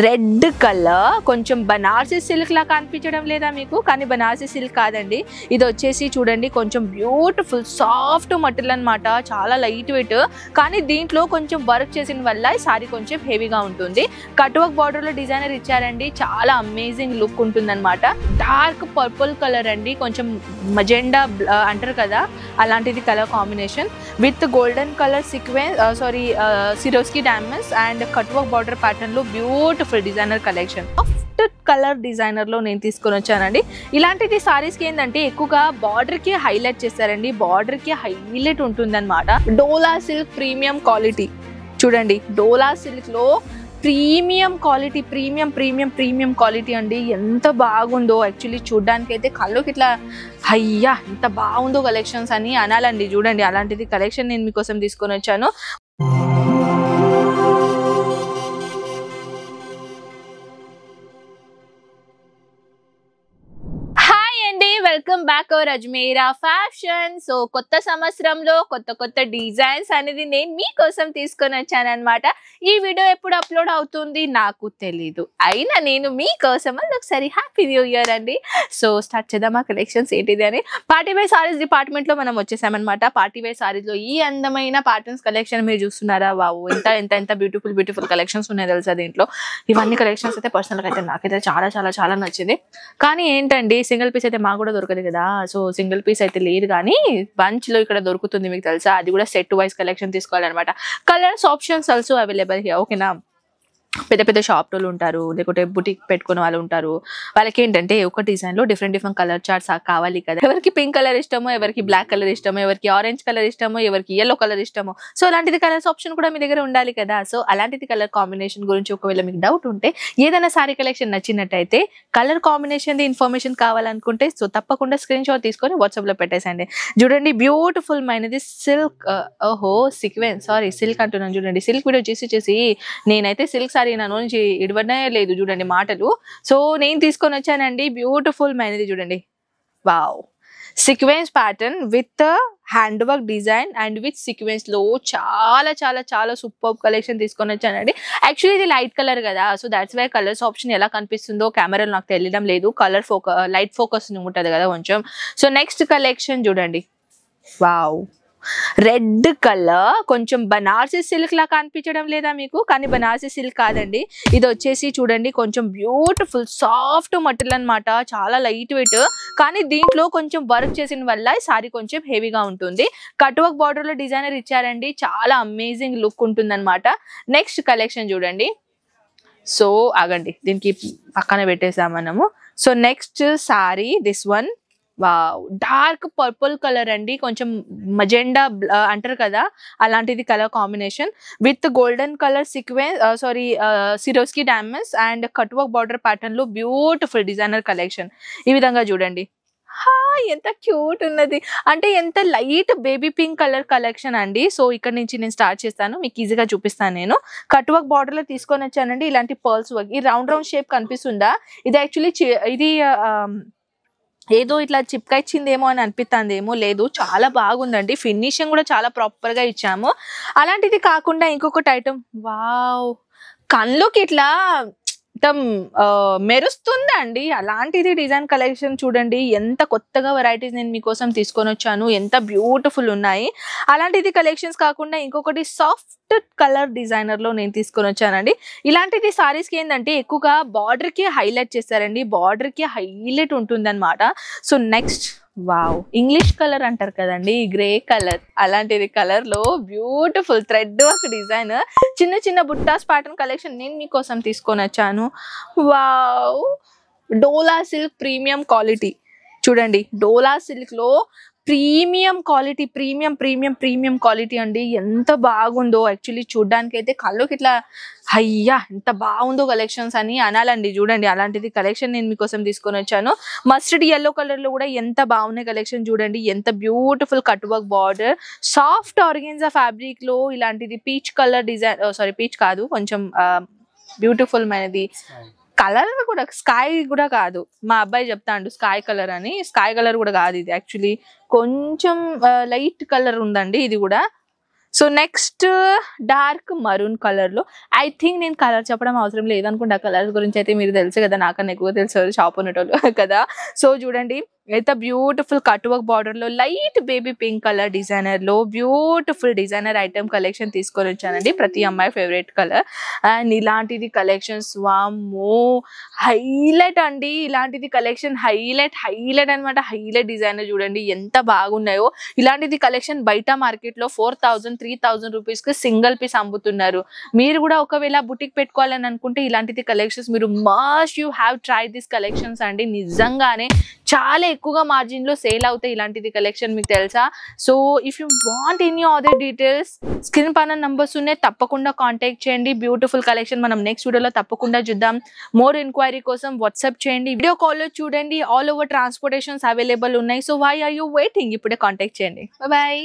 Red colour కొంచెం Banarasi silk లా కనిపించడం లేదా మీకు? కానీ బనారసి సిల్క్ కాదండి, ఇది వచ్చేసి చూడండి కొంచెం బ్యూటిఫుల్ సాఫ్ట్ మటీరియల్ అన్నమాట, చాలా లైట్ వెయిట్. కానీ దీంట్లో కొంచెం వర్క్ చేసిన వల్ల ఈ సారీ కొంచెం హెవీగా ఉంటుంది. కట్ వర్క్ బార్డర్ లో డిజైనర్ ఇచ్చారండి, చాలా అమేజింగ్ లుక్ ఉంటుందన్నమాట. డార్క్ పర్పుల్ కలర్ అండి, కొంచెం మజెండా అంటారు కదా అలాంటిది colour combination with golden colour sequence Swarovski diamonds and cut work border pattern లో beautiful designer collection. Soft colour designer లో నేను తీసుకొని వచ్చానండి. ఇలాంటిది సారీస్ కి ఏంటంటే ఎక్కువగా బార్డర్ కి హైలైట్ చేస్తారండి, బార్డర్ కి హైలైట్ ఉంటుందన్నమాట. డోలా సిల్క్ ప్రీమియం క్వాలిటీ చూడండి, డోలా సిల్క్ లో ప్రీమియం క్వాలిటీ, ప్రీమియం క్వాలిటీ అండి. ఎంత బాగుందో యాక్చువల్లీ చూడడానికి అయితే కళ్ళకి ఇట్లా అయ్యా ఎంత బాగుందో కలెక్షన్స్ అని అనాలండి. చూడండి అలాంటిది కలెక్షన్ నేను మీకోసం తీసుకొని వచ్చాను. Welcome back our Ajmeera fashion. So కొత్త సంవత్సరంలో కొత్త డిజైన్స్ అనేది నేను మీకోసం తీసుకొని వచ్చాను అనమాట. ఈ వీడియో ఎప్పుడు అప్లోడ్ అవుతుంది నాకు తెలీదు, అయినా నేను మీకోసం ఒకసారి హ్యాపీ న్యూ ఇయర్ అండి. సో స్టార్ట్ చేద్దాం ఆ కలెక్షన్స్ ఏంటిది అని. పార్టీ వేర్ సారీస్ డిపార్ట్మెంట్ లో మనం వచ్చేసామన్నమాట. పార్టీ వేర్ సారీస్ లో ఈ అందమైన ప్యాటర్న్స్ కలెక్షన్ మీరు చూస్తున్నారా? వావ్, ఎంత బ్యూటిఫుల్ కలెక్షన్స్ ఉన్నాయి తెలుసా దీంట్లో. ఇవన్నీ కలెక్షన్స్ అయితే పర్సనల్ గా అయితే నాకైతే చాలా నచ్చింది. కానీ ఏంటండి సింగిల్ పీస్ అయితే మాకు కూడా దొరకదు కదా. సో సింగిల్ పీస్ అయితే లేదు, కానీ బంచ్ లో ఇక్కడ దొరుకుతుంది మీకు తెలుసా. అది కూడా సెట్ వైజ్ కలెక్షన్ తీసుకోవాలన్నమాట. Colours options also available here. ఓకేనా, పెద్ద షాప్లు ఉంటారు, లేకుంటే బుటిక్ పెట్టుకునే వాళ్ళు ఉంటారు. వాళ్ళకి ఏంటంటే ఒక డిజైన్ లో డిఫరెంట్ కలర్ చార్ట్స్ కావాలి కదా. ఎవరికి పింక్ కలర్ ఇష్టమో, ఎవరికి బ్లాక్ కలర్ ఇష్టమో, ఎవరికి ఆరెంజ్ కలర్ ఇష్టమో, ఎవరికి yellow కలర్ ఇష్టమో. సో అలాంటిది కలర్స్ ఆప్షన్ కూడా మీ దగ్గర ఉండాలి కదా. సో అలాంటిది కలర్ కాంబినేషన్ గురించి ఒకవేళ మీకు డౌట్ ఉంటే, ఏదైనా సారీ కలెక్షన్ నచ్చినట్టయితే కలర్ కాంబినేషన్ ఇన్ఫర్మేషన్ కావాలనుకుంటే సో తప్పకుండా స్క్రీన్ షాట్ తీసుకొని వాట్సాప్ లో పెట్టేసండి. చూడండి బ్యూటిఫుల్ మైనది సిల్క్, సీక్వెన్స్, సిల్క్ అంటున్నాను చూడండి. సిల్క్ వీడియో చేసి నేనైతే సిల్క్ నా నుంచి ఇడవనే లేదు చూడండి మాటలు. సో నేను తీసుకొని వచ్చానండి బ్యూటిఫుల్ మైనది చూడండి. Wow, sequence pattern with hand work design and with sequence లో చాలా సూపర్ కలెక్షన్ తీసుకొని వచ్చానండి. యాక్చువల్లీ ఇది లైట్ కలర్ కదా, so that's why colours option ఎలా కనిపిస్తుందో కెమెరాలో నాకు తెలియడం లేదు. కలర్ లైట్ ఫోకస్ ఉంటుంది కదా కొంచెం. సో నెక్స్ట్ కలెక్షన్ చూడండి. వావ్, రెడ్ కలర్ కొంచెం బనారసి సిల్క్ లా కనిపించడం లేదా మీకు? కానీ బనారసి సిల్క్ కాదండి, ఇది వచ్చేసి చూడండి కొంచెం బ్యూటిఫుల్ సాఫ్ట్ మటీరియల్ అన్నమాట, చాలా లైట్ వెయిట్. కానీ దీంట్లో కొంచెం వర్క్ చేసిన వల్ల ఈ సారీ కొంచెం హెవీగా ఉంటుంది. కట్ వర్క్ బార్డర్ లో డిజైనర్ ఇచ్చారండి, చాలా అమేజింగ్ లుక్ ఉంటుందన్నమాట. నెక్స్ట్ కలెక్షన్ చూడండి. సో ఆగండి, దీనికి పక్కన పెట్టేసాం మనము. So next sorry this one. Wow, dark purple colour అండి, కొంచెం మజెండా అంటారు కదా అలాంటిది colour combination with golden colour sequence Swarovski diamonds and cut work border pattern లో బ్యూటిఫుల్ డిజైనర్ కలెక్షన్. ఈ విధంగా చూడండి. ఎంత క్యూట్ ఉన్నది అంటే, ఎంత light baby pink colour collection అండి. సో ఇక్కడ నుంచి నేను స్టార్ట్ చేస్తాను, మీకు ఈజీగా చూపిస్తాను. నేను కట్ వర్క్ బార్డర్ లో తీసుకొని వచ్చానండి. ఇలాంటి పర్ల్స్ వర్క్, ఈ రౌండ్ షేప్ కనిపిస్తుందా? ఇది యాక్చువల్లీ ఇది ఏదో ఇట్లా చిప్కా ఇచ్చిందేమో అని అనిపిస్తుందేమో, లేదు చాలా బాగుందండి. ఫినిషింగ్ కూడా చాలా ప్రాపర్ గా ఇచ్చాము. అలాంటిది కాకుండా ఇంకొకటి ఐటమ్, వావ్, కళ్ళకి ఇట్లా మెరుస్తుందండి అలాంటిది డిజైన్ కలెక్షన్. చూడండి ఎంత కొత్తగా వెరైటీస్ నేను మీకోసం తీసుకొని వచ్చాను, ఎంత బ్యూటిఫుల్ ఉన్నాయి. అలాంటిది కలెక్షన్స్ కాకుండా ఇంకొకటి సాఫ్ట్ కలర్ డిజైనర్ లో నేను తీసుకొని వచ్చానండి. ఇలాంటిది సారీస్ కి ఏంటంటే ఎక్కువగా బార్డర్ కి హైలైట్ చేస్తారండి, బార్డర్ కి హైలైట్ ఉంటుంది అనమాట. So next, wow, English colour అంటారు కదండి, గ్రే కలర్, అలాంటిది కలర్ లో బ్యూటిఫుల్ థ్రెడ్ వర్క్ డిజైన్ చిన్న బుట్టాస్ ప్యాటర్న్ కలెక్షన్ నేను మీకోసం తీసుకొని వచ్చాను. వావ్, డోలా సిల్క్ ప్రీమియం క్వాలిటీ చూడండి. డోలా సిల్క్ లో ప్రీమియం క్వాలిటీ, ప్రీమియం క్వాలిటీ అండి. ఎంత బాగుందో యాక్చువల్లీ చూడడానికి అయితే కళ్ళకి ఇట్లా అయ్యా ఎంత బాగుందో కలెక్షన్స్ అని అనాలండి. చూడండి అలాంటిది కలెక్షన్ నేను మీకోసం తీసుకొని వచ్చాను. మస్టర్డ్ yellow కలర్ లో కూడా ఎంత బాగున్నాయి కలెక్షన్. చూడండి ఎంత beautiful cut work border, soft organza fabric లో ఇలాంటిది పీచ్ కలర్ డిజైన్, పీచ్ కాదు కొంచెం బ్యూటిఫుల్ మైనది కలర్ కూడా, స్కై కూడా కాదు, మా అబ్బాయి చెప్తాండు స్కై కలర్ అని. స్కై కలర్ కూడా కాదు ఇది, యాక్చువల్లీ కొంచెం లైట్ కలర్ ఉందండి ఇది కూడా. So next dark maroon colour లో, ఐ థింక్ నేను కలర్ చెప్పడం అవసరం లేదనుకుంటా, కలర్స్ గురించి అయితే మీరు తెలుసు కదా, నాకన్నా ఎక్కువ తెలుసు షాప్ ఉన్నటోళ్ళు కదా. సో చూడండి ఎంత బ్యూటిఫుల్ కట్ వర్క్ బార్డర్ లో light baby pink colour designer లో బ్యూటిఫుల్ డిజైనర్ ఐటమ్ కలెక్షన్ తీసుకొని వచ్చానండి, ప్రతి అమ్మాయి ఫేవరెట్ కలర్. అండ్ ఇలాంటిది కలెక్షన్స్ వామ్మో హైలైట్ అండి, ఇలాంటిది కలెక్షన్ హైలైట్ అనమాట. హైలైట్ డిజైనర్ చూడండి ఎంత బాగున్నాయో. ఇలాంటిది కలెక్షన్ బయట మార్కెట్ లో 4000-3000 రూపీస్ కి సింగిల్ పీస్ అమ్ముతున్నారు. మీరు కూడా ఒకవేళ బుటిక్ పెట్టుకోవాలని అనుకుంటే ఇలాంటిది కలెక్షన్స్ మీరు must you have try this collections అండి. నిజంగానే చాలా ఎక్కువగా మార్జిన్ లో సేల్ అవుతాయి ఇలాంటిది కలెక్షన్, మీకు తెలుసా. So if you want any other details screen పైన నంబర్స్ ఉన్నాయి, తప్పకుండా కాంటాక్ట్ చేయండి. బ్యూటిఫుల్ కలెక్షన్ మనం నెక్స్ట్ వీడియోలో తప్పకుండా చూద్దాం. మోర్ ఎంక్వైరీ కోసం వాట్సాప్ చేయండి, వీడియో కాల్లో చూడండి. ఆల్ ఓవర్ ట్రాన్స్పోర్టేషన్స్ అవైలబుల్ ఉన్నాయి. So why are you waiting, ఇప్పుడే కాంటాక్ట్ చేయండి. బాయ్.